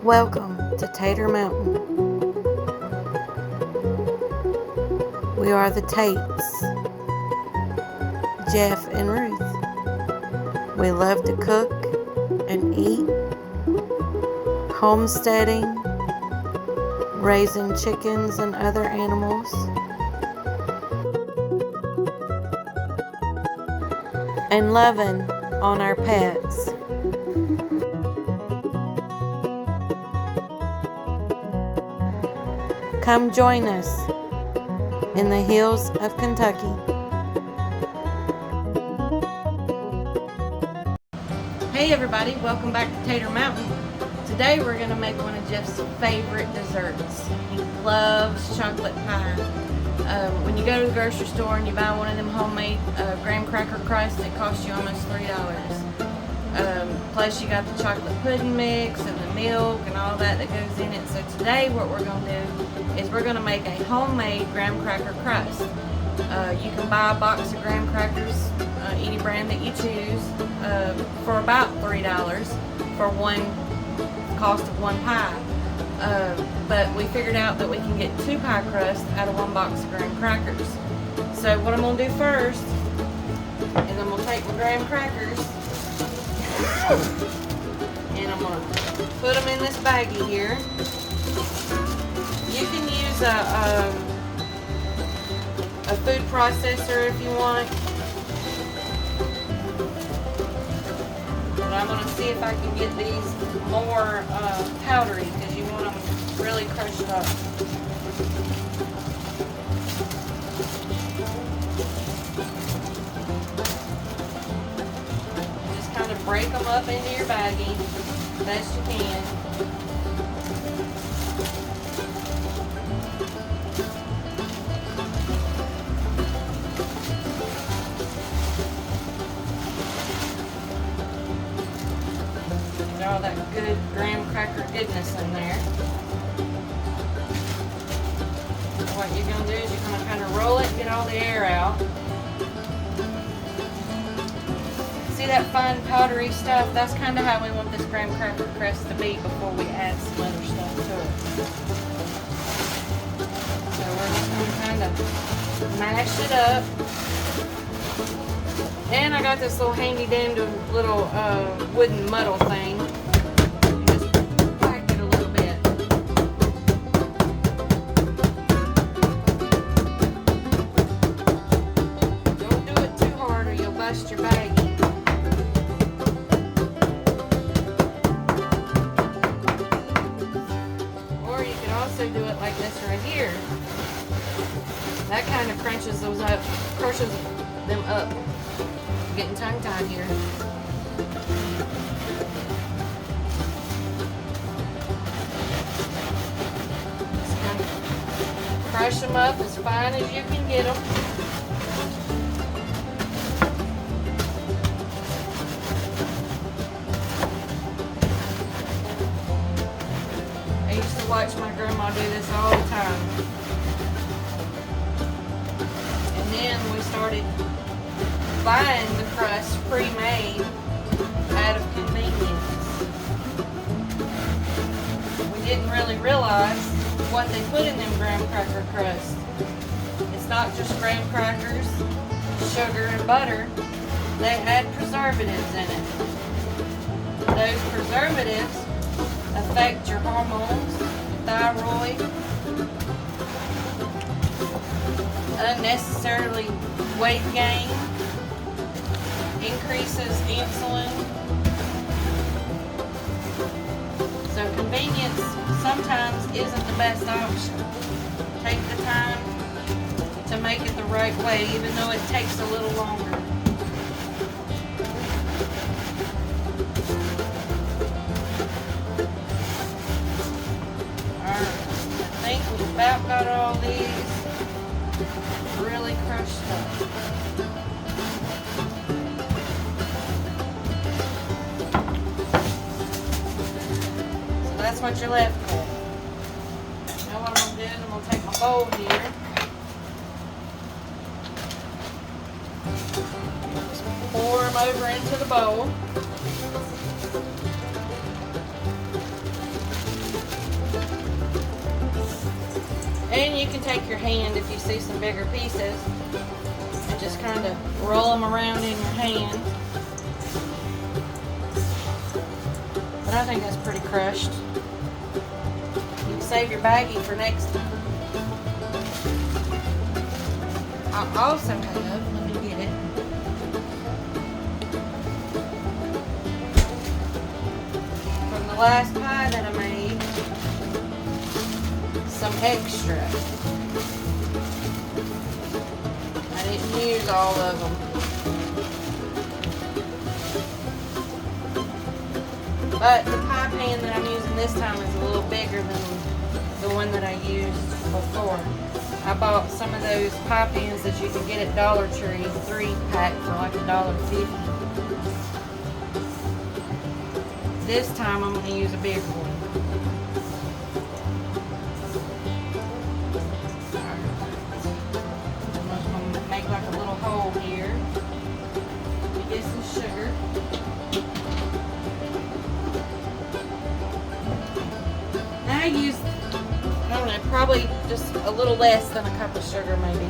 Welcome to Tater Mountain. We are the Tates, Jeff and Ruth. We love to cook and eat, homesteading, raising chickens and other animals, and loving on our pets. Come join us in the hills of Kentucky. Hey everybody, welcome back to Tater Mountain. Today we're going to make one of Jeff's favorite desserts. He loves chocolate pie. When you go to the grocery store and you buy one of them homemade graham cracker crusts, it costs you almost $3. Plus you got the chocolate pudding mix and the milk and all that goes in it. So today what we're going to do is we're going to make a homemade graham cracker crust. You can buy a box of graham crackers, any brand that you choose, for about $3 for one cost of one pie. But we figured out that we can get 2 pie crusts out of one box of graham crackers. So what I'm going to do first is I'm going to take my graham crackers and I'm going to put them in this baggie here. You can use a food processor if you want. But I'm going to see if I can get these more powdery because you want them really crushed up. Just kind of break them up into your baggie best you can. All that good graham cracker goodness in there. What you're going to do is you're going to kind of roll it and get all the air out. See that fine powdery stuff? That's kind of how we want this graham cracker crust to be before we add some other stuff to it. So we're just going to kind of mash it up. And I got this little handy dandy little wooden muddle thing. Just whack it a little bit. Don't do it too hard or you'll bust your baggie. Or you can also do it like this right here. That kind of crunches them up. Getting tongue-tied here. Just kind of crush them up as fine as you can get them. I used to watch my grandma do this all the time. And then we started buying the crust pre-made out of convenience. We didn't really realize what they put in them graham cracker crusts. It's not just graham crackers, sugar, and butter. They add preservatives in it. Those preservatives affect your hormones, thyroid, unnecessarily weight gain, increases insulin. So convenience sometimes isn't the best option. Take the time to make it the right way, even though it takes a little longer. Alright, I think we've about got all these really crushed up. That's what you're left with. Now what I'm going to do is I'm going to take my bowl here. Just pour them over into the bowl. And you can take your hand if you see some bigger pieces and just kind of roll them around in your hand. But I think that's pretty crushed. You can save your baggie for next time. I also have, let me get it. From the last pie that I made, some extra. I didn't use all of them. But the pie pan that I'm using this time is a little bigger than the one that I used before. I bought some of those pie pans that you can get at Dollar Tree, 3-pack for like $1.50. This time I'm going to use a bigger one. I'm just going to make like a little hole here. Get some sugar. I use, I don't know, probably just a little less than a cup of sugar maybe.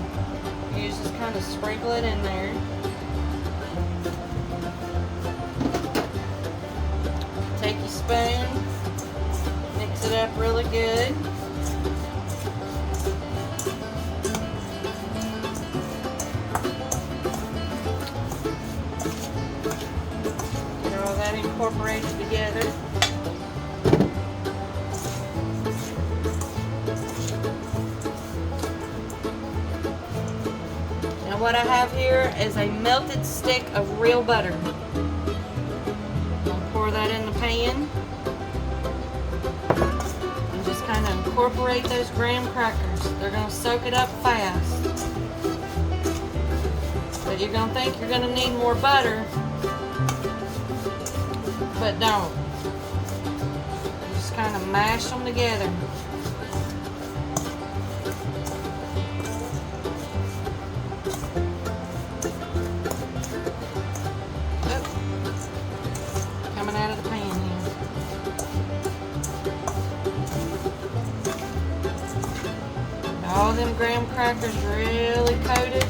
You just kind of sprinkle it in there. Take your spoon, mix it up really good. Get all that incorporated together. What I have here is a melted stick of real butter. I'll pour that in the pan and just kind of incorporate those graham crackers. They're going to soak it up fast. But you're going to think you're going to need more butter, but don't. Just kind of mash them together. Out of the pan here. All them graham crackers really coated.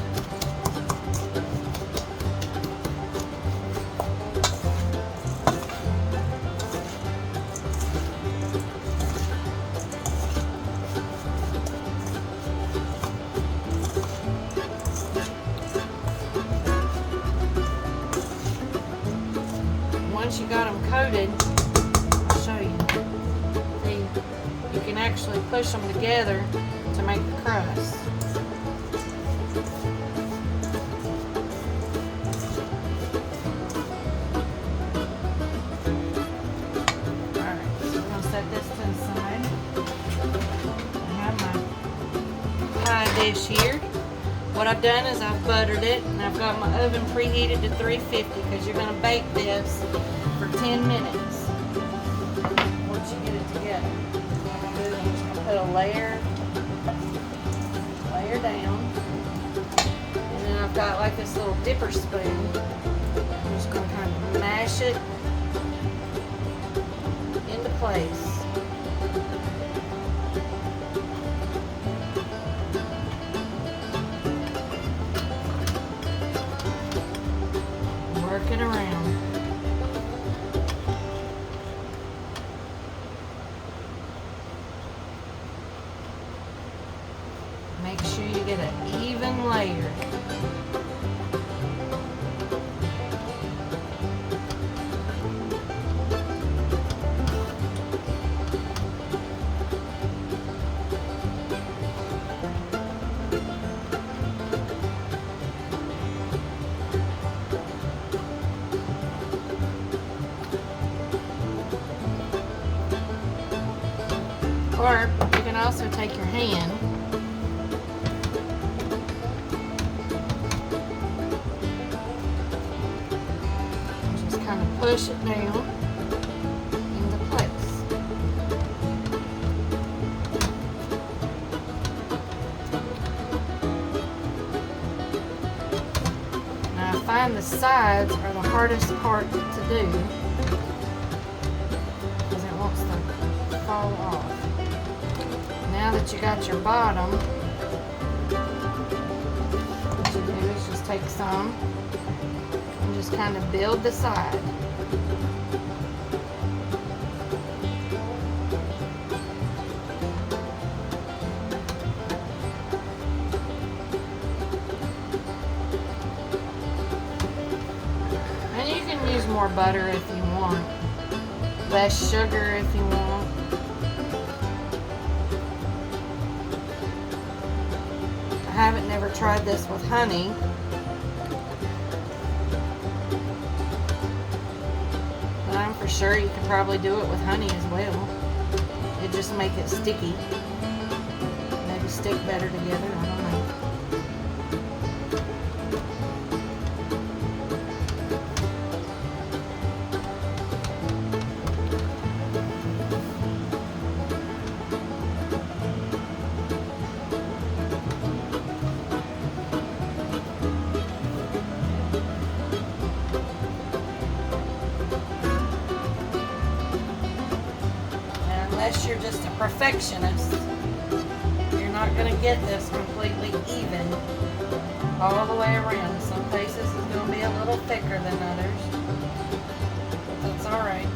Once you got them coated, I'll show you. See, you can actually push them together to make the crust. Alright, so we're going to set this to the side. I have my pie dish here. What I've done is I've buttered it and I've got my oven preheated to 350 because you're going to bake this for 10 minutes once you get it together. What I'm going to do is I'm just going to put a layer down, and then I've got like this little dipper spoon. I'm just going to kind of mash it into place. Work it around. Make sure you get an even layer. Or you can also take your hand and just kind of push it down into place. Now I find the sides are the hardest part to do because it wants to fall off. Now now that you got your bottom, what you do is just take some and just kind of build the side. And you can use more butter if you want, less sugar if you want. I haven't never tried this with honey. But I'm for sure you could probably do it with honey as well. It just make it sticky. Maybe stick better together, I don't know. Unless you're just a perfectionist, you're not going to get this completely even all the way around. Some places it's going to be a little thicker than others, but that's alright.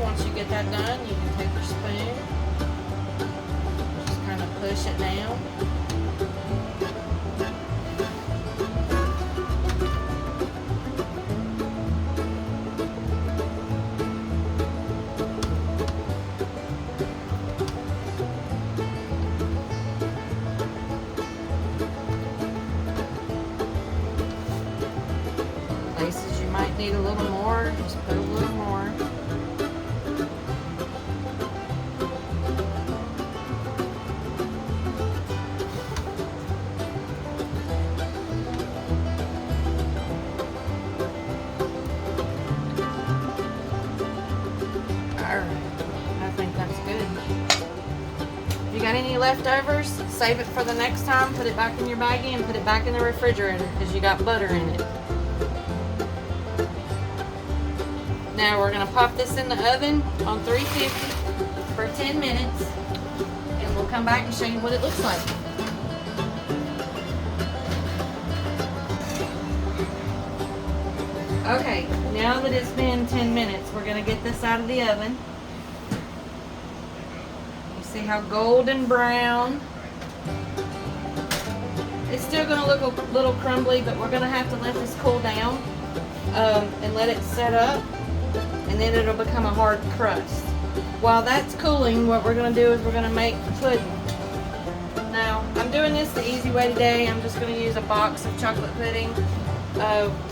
Once you get that done, you can take your spoon, just kind of push it down. Places you might need a little more, just put a little more. I think that's good. If you got any leftovers, save it for the next time, put it back in your baggie and put it back in the refrigerator because you got butter in it. Now we're going to pop this in the oven on 350 for 10 minutes and we'll come back and show you what it looks like. Okay, now that it's been 10 minutes, we're going to get this out of the oven. You see how golden brown. It's still going to look a little crumbly, but we're going to have to let this cool down and let it set up, and then it'll become a hard crust. While that's cooling, what we're going to do is we're going to make the pudding. Now, I'm doing this the easy way today. I'm just going to use a box of chocolate pudding.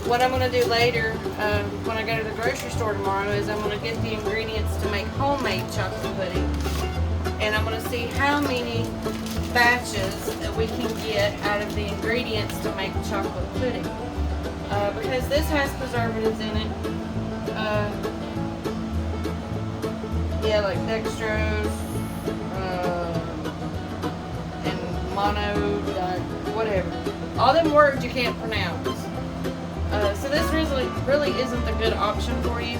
What I'm going to do later, when I go to the grocery store tomorrow, is I'm going to get the ingredients to make homemade chocolate pudding. And I'm going to see how many batches that we can get out of the ingredients to make chocolate pudding. Because this has preservatives in it. Yeah, like dextrose, and mono, whatever. All them words you can't pronounce. So this really isn't a good option for you.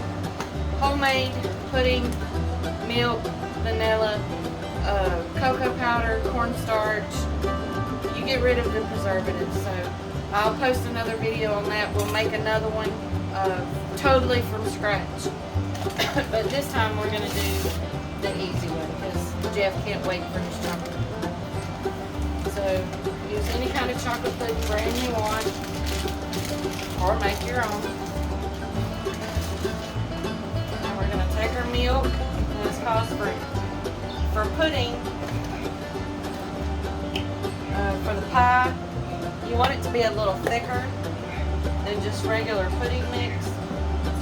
Homemade pudding, milk, vanilla, cocoa powder, cornstarch. You get rid of the preservatives. So I'll post another video on that. We'll make another one totally from scratch. But this time we're going to do the easy way because Jeff can't wait for his chocolate. So use any kind of chocolate pudding brand you want, or make your own. Now we're going to take our milk, and this calls for pudding. For the pie, you want it to be a little thicker than just regular pudding mix.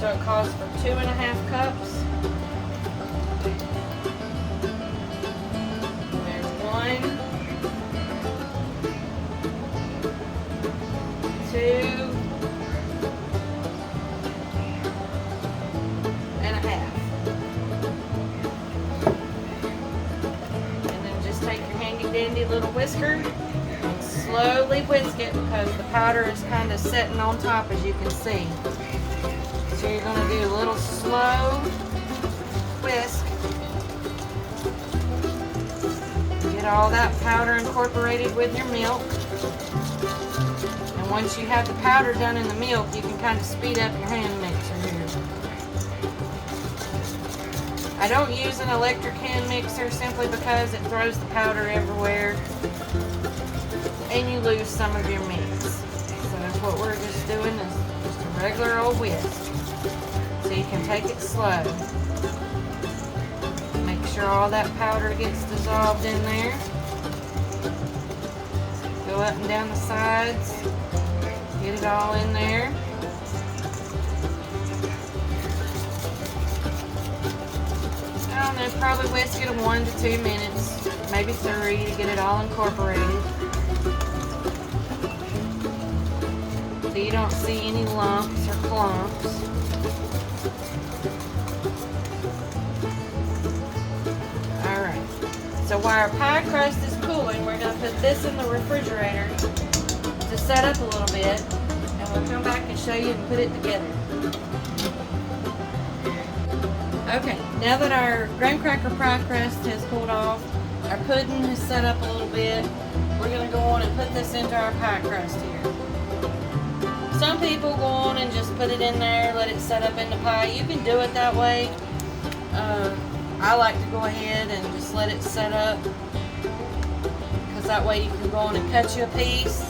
So it calls for 2.5 cups. There's one. dandy little whisker and slowly whisk it because the powder is kind of setting on top, as you can see. So you're going to do a little slow whisk. Get all that powder incorporated with your milk. And once you have the powder done in the milk, you can kind of speed up your hand mixer here. I don't use an electric hand mixer simply because it throws the powder everywhere and you lose some of your mix. So what we're just doing is just a regular old whisk. So you can take it slow. Make sure all that powder gets dissolved in there. Go up and down the sides. Get it all in there. I don't know, probably whisk it 1 to 2 minutes, maybe 3 to get it all incorporated. So you don't see any lumps or clumps. Alright, so while our pie crust is cooling, we're going to put this in the refrigerator to set up a little bit, and we'll come back and show you and put it together. Okay, now that our graham cracker pie crust has cooled off, our pudding is set up a little bit, we're going to go on and put this into our pie crust here. Some people go on and just put it in there, let it set up in the pie. You can do it that way. I like to go ahead and just let it set up, because that way you can go on and cut you a piece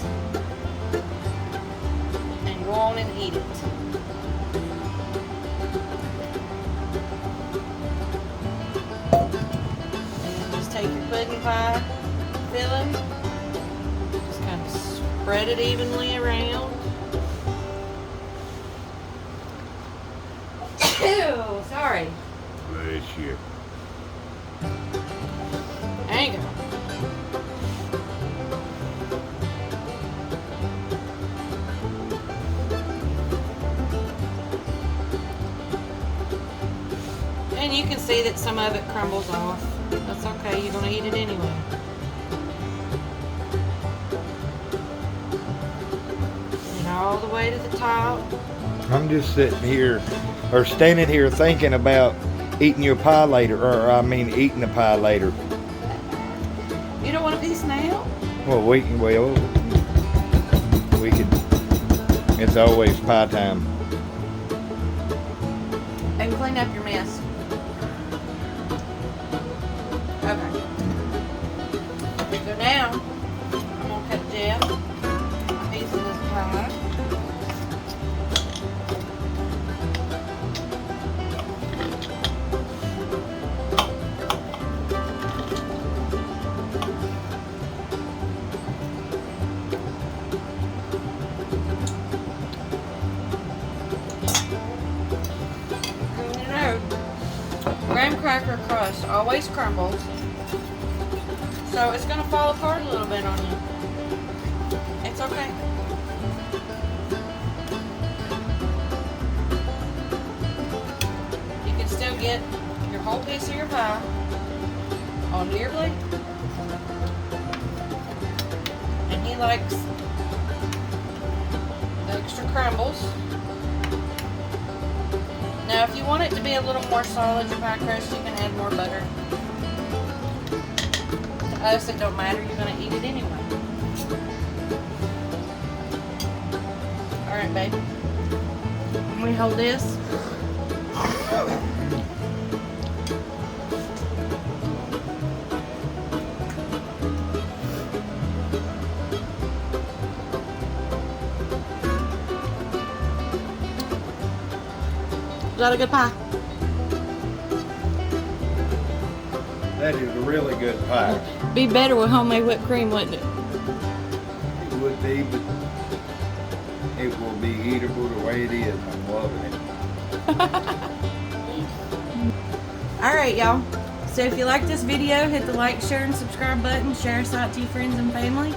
and go on and eat it. Take your pudding pie filling, just kind of spread it evenly around. Ew, sorry. Bless you. There you go. And you can see that some of it crumbles off. That's okay, you're going to eat it anyway. Get it all the way to the top. I'm just sitting here, or standing here thinking about eating your pie later, eating the pie later. You don't want a piece now? Well, we can, it's always pie time. And clean up your mess. Okay. So now, I'm going to cut Jeff a piece of this pie. You know, graham cracker crust always crumbles. So it's going to fall apart a little bit on you. It's okay. You can still get your whole piece of your pie onto your plate. And he likes the extra crumbles. Now if you want it to be a little more solid, your pie crust, you can add more butter. Us, it don't matter, you're going to eat it anyway. Alright, baby. Let me hold this. Is that a good pie? That is a really good pie. Be better with homemade whipped cream, wouldn't it? It would be, but it will be eatable the way it is. I'm loving it. Alright, y'all. So if you like this video, hit the like, share, and subscribe button. Share us out to your friends and family.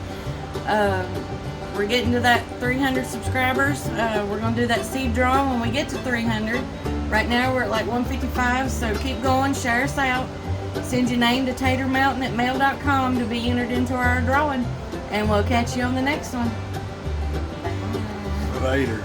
We're getting to that 300 subscribers. We're going to do that seed draw when we get to 300. Right now we're at like 155, so keep going, share us out. Send your name to tatermountain@mail.com to be entered into our drawing. And we'll catch you on the next one. Later.